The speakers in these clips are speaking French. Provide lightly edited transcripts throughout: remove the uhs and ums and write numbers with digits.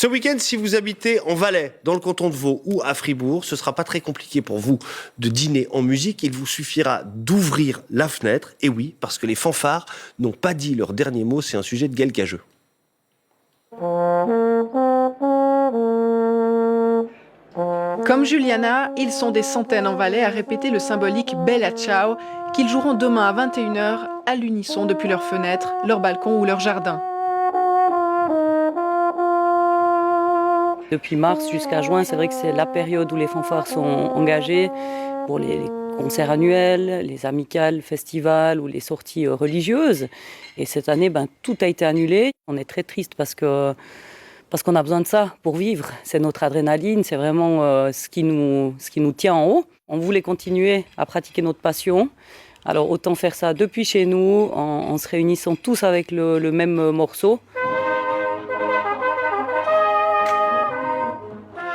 Ce week-end, si vous habitez en Valais, dans le canton de Vaud ou à Fribourg, ce ne sera pas très compliqué pour vous de dîner en musique. Il vous suffira d'ouvrir la fenêtre. Et oui, parce que les fanfares n'ont pas dit leur dernier mot. C'est un sujet de Gaël Cageux. Comme Juliana, ils sont des centaines en Valais à répéter le symbolique Bella Ciao qu'ils joueront demain à 21h à l'unisson depuis leurs fenêtres, leur balcon ou leur jardin. Depuis mars jusqu'à juin, c'est vrai que c'est la période où les fanfares sont engagées pour les concerts annuels, les amicales, festivals ou les sorties religieuses. Et cette année, tout a été annulé. On est très triste parce qu'on a besoin de ça pour vivre. C'est notre adrénaline, c'est vraiment ce qui nous tient en haut. On voulait continuer à pratiquer notre passion. Alors autant faire ça depuis chez nous, en se réunissant tous avec le même morceau.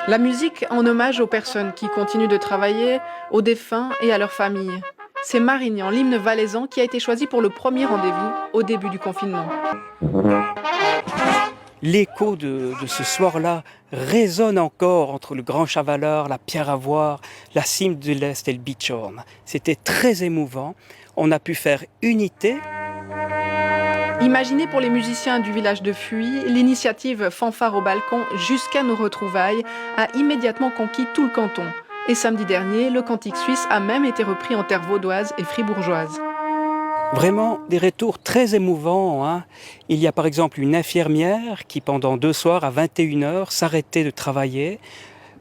La musique en hommage aux personnes qui continuent de travailler, aux défunts et à leurs familles. C'est Marignan, l'hymne valaisan, qui a été choisi pour le premier rendez-vous au début du confinement. L'écho de ce soir-là résonne encore entre le Grand Chavaleur, la Pierre à Voir, la Cime de l'Est et le Bichorn. C'était très émouvant. On a pu faire unité. Imaginée pour les musiciens du village de Fuy, l'initiative Fanfare au balcon jusqu'à nos retrouvailles a immédiatement conquis tout le canton. Et samedi dernier, le cantique suisse a même été repris en terre vaudoise et fribourgeoise. Vraiment des retours très émouvants, hein. Il y a par exemple une infirmière qui pendant 2 soirs à 21h s'arrêtait de travailler,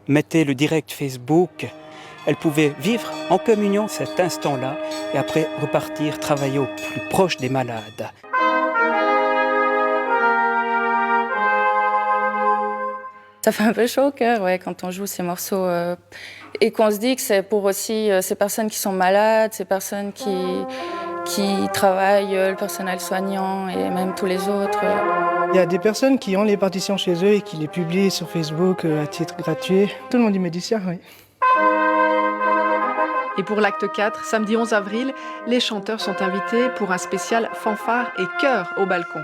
mettait le direct Facebook. Elle pouvait vivre en communion cet instant-là et après repartir travailler au plus proche des malades. Ça fait un peu chaud au cœur quand on joue ces morceaux et qu'on se dit que c'est pour aussi ces personnes qui sont malades, ces personnes qui travaillent, le personnel soignant et même tous les autres. Il y a des personnes qui ont les partitions chez eux et qui les publient sur Facebook à titre gratuit. Tout le monde y met du sien, oui. Et pour l'acte 4, samedi 11 avril, les chanteurs sont invités pour un spécial fanfare et chœur au balcon.